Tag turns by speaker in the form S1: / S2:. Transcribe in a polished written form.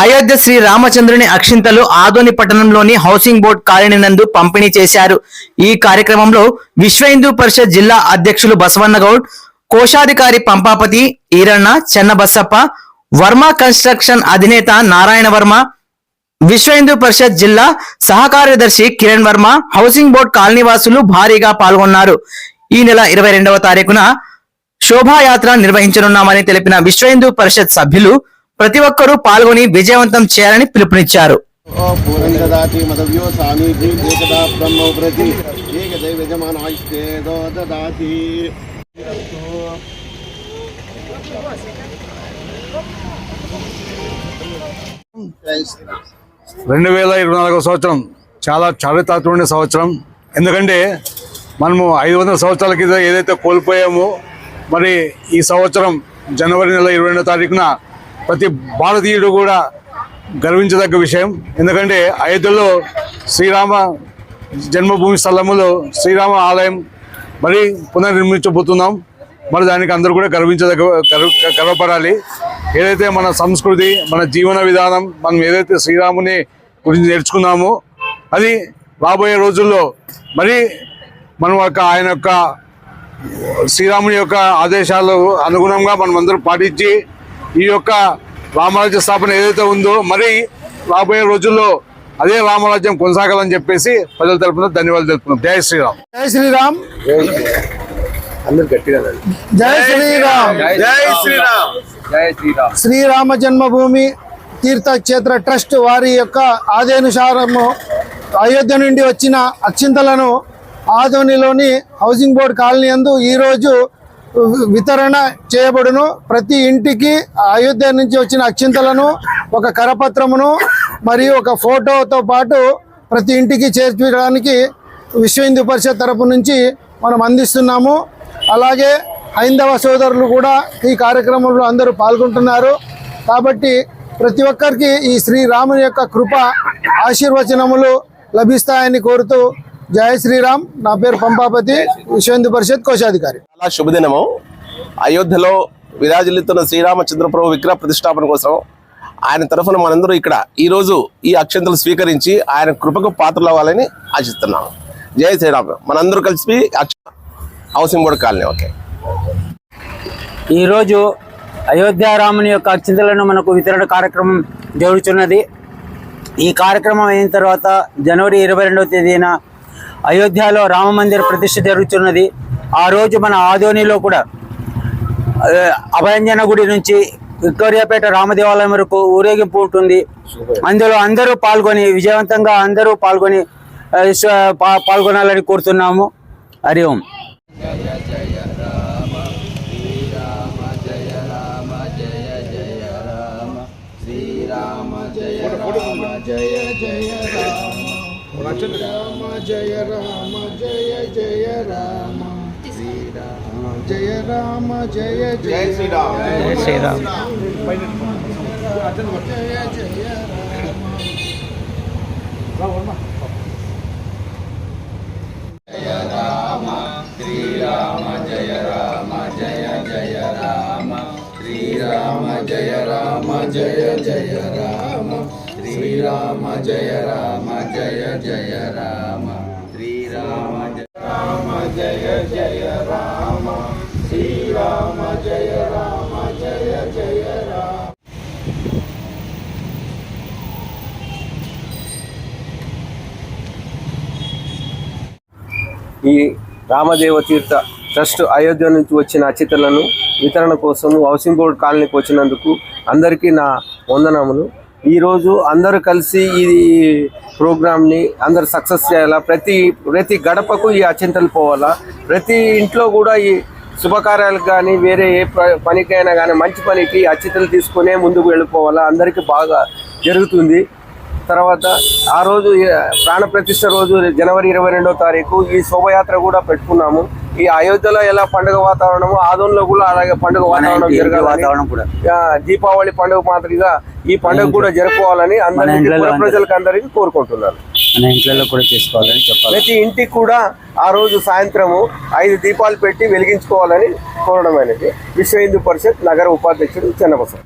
S1: అయోధ్య శ్రీ రామచంద్రుని అక్షింతలు ఆదోని పట్టణంలోని housing board colony నందు పంపిణీ చేశారు. ఈ కార్యక్రమంలో విశ్వ హిందూ పరిషత్ జిల్లా అధ్యక్షులు బసవన్న గౌడ్, కోశాధికారి పంపాపతి, ఈరన్న, చెన్నబసప్ప, వర్మ కన్స్ట్రక్షన్ అధినేత నారాయణ వర్మ, విశ్వ హిందూ పరిషత్ జిల్లా సహకార్యదర్శి Kiran Varma, housing board colony వాసులు భారీగా పాల్గొన్నారు. ఈ నెల 22వ తారీఖున శోభాయాత్ర నిర్వహించనున్నామని తెలిపిన విశ్వ హిందూ పరిషత్ సభ్యులు ప్రతి ఒక్కరూ పాల్గొని విజయవంతం చేయాలని పిలుపునిచ్చారు.
S2: రెండు 2024 సంవత్సరం చాలా చారిత్రాత్మకమైన సంవత్సరం. ఎందుకంటే మనము 500 సంవత్సరాల క్రితం ఏదైతే కోల్పోయామో, మరి ఈ సంవత్సరం జనవరి నెల 22వ తారీఖున ప్రతి భారతీయుడు కూడా గర్వించదగ్గ విషయం. ఎందుకంటే అయోధ్యలో శ్రీరామ జన్మభూమి స్థలములో శ్రీరామ ఆలయం మరి పునర్నిర్మించబోతున్నాం. మరి దానికి అందరూ కూడా గర్వపడాలి. ఏదైతే మన సంస్కృతి, మన జీవన విధానం, మనం ఏదైతే శ్రీరాముని గురించి నేర్చుకున్నామో అది రాబోయే రోజుల్లో మరి మనం ఆయన యొక్క శ్రీరాముని యొక్క ఆదేశాలు అనుగుణంగా మనం అందరూ పాటించి ఈ యొక్క రామరాజ్య స్థాపన ఏదైతే ఉందో మరి రాబోయే రోజుల్లో అదే రామరాజ్యం కొనసాగాలని చెప్పేసి ప్రజల తరపున ధన్యవాదాలు తెలుపుతున్నాం. జై శ్రీరామ్.
S3: జై శ్రీరామ్. జై శ్రీరామ్. జై శ్రీరామ్.
S2: జై శ్రీరామ్.
S3: శ్రీరామ జన్మభూమి తీర్థక్షేత్ర ట్రస్ట్ వారి యొక్క ఆదేశానుసారము అయోధ్య నుండి వచ్చిన అక్షింతలను ఆదోనిలోని హౌసింగ్ బోర్డ్ కాలనీ యందు ఈరోజు వితరణ చేయబడును. ప్రతి ఇంటికి అయోధ్య నుంచి వచ్చిన అక్షింతలను, ఒక కరపత్రమును మరియు ఒక ఫోటోతో పాటు ప్రతి ఇంటికి చేర్చడానికి విశ్వ హిందూ పరిషత్ తరపు నుంచి మనం అందిస్తున్నాము. అలాగే హైందవ సోదరులు కూడా ఈ కార్యక్రమంలో అందరూ పాల్గొంటున్నారు. కాబట్టి ప్రతి ఒక్కరికి ఈ శ్రీరాముని యొక్క కృప ఆశీర్వచనములు లభిస్తాయని కోరుతూ జై శ్రీరామ్. నా పేరు పంపాపతి, విశ్వ హిందూ పరిషత్ కోశాధికారి.
S4: చాలా శుభదినము. అయోధ్యలో విరాజిల్లుతున్న శ్రీరామచంద్ర ప్రభు విగ్రహ ప్రతిష్టాపన కోసం ఆయన తరఫున మనందరూ ఇక్కడ ఈరోజు ఈ అక్షంతలు స్వీకరించి ఆయన కృపకు పాత్రలు అవ్వాలని ఆశిస్తున్నాము. జై శ్రీరామ్. మనందరూ కలిసి హౌసింగ్ బోర్డ్ కాలనీ. ఓకే.
S5: ఈరోజు అయోధ్య రాముని యొక్క అక్షింతలను మనకు వితరణ కార్యక్రమం జరుగుతున్నది. ఈ కార్యక్రమం అయిన తర్వాత జనవరి 22వ తేదీన అయోధ్యలో రామ మందిర ప్రతిష్ఠ జరుగుతున్నది. ఆ రోజు మన ఆదోనిలో కూడా అభయంజన గుడి నుంచి విక్టోరియాపేట రామదేవాలయం వరకు ఊరేగింపు ఉంటుంది. అందులో అందరూ పాల్గొని విజయవంతంగా అందరూ పాల్గొనాలని కోరుతున్నాము. హరి ఓం.
S3: జయ జయ రామ జయ రామ జయ జయ రామ శ్రీరామ జయ రామ జయ జయ శ్రీరామ జయ శ్రీరామ జయ జయ రామ శ్రీరామ జయ రామ జయ జయ రామ శ్రీరామ జయ రామ జయ జయ రామ శ్రీరామ జయ రామ జయ జయ రామ శ్రీరామ రామ జయ జయ రామ శ్రీరామ జయ రామ జయ జయ రామ.
S6: ఈ రామదేవ తీర్థ ట్రస్ట్ అయోధ్య నుంచి వచ్చిన అక్షింతలను వితరణ కోసం హౌసింగ్ బోర్డ్ కాలనీకి వచ్చినందుకు అందరికీ నా వందనములు. ఈరోజు అందరూ కలిసి ఈ ప్రోగ్రామ్ని అందరు సక్సెస్ చేయాలా. ప్రతి గడపకు ఈ అక్షింతలు పోవాలా. ప్రతి ఇంట్లో కూడా ఈ శుభకార్యాలకు కానీ వేరే ఏ పనికైనా కానీ మంచి పనికి అక్షింతలు తీసుకునే ముందుకు వెళ్ళిపోవాలా. అందరికీ బాగా జరుగుతుంది. తర్వాత ఆ రోజు ప్రాణప్రతిష్ఠ రోజు జనవరి 22వ తారీఖు ఈ శోభయాత్ర కూడా పెట్టుకున్నాము. ఈ అయోధ్యలో ఎలా పండుగ వాతావరణము, ఆదోన్లో కూడా అలాగే పండుగ వాతావరణం జరగాలని, దీపావళి పండుగ మాదిరిగా ఈ పండుగ కూడా జరుపుకోవాలని అందరికీ ప్రజలకు అందరికీ కోరుకుంటున్నాను. ప్రతి ఇంటికి కూడా ఆ రోజు సాయంత్రము 5 దీపాలు పెట్టి వెలిగించుకోవాలని కోరడం అనేది విశ్వ హిందూ పరిషత్ నగర ఉపాధ్యక్షుడు చెన్నబసప్ప.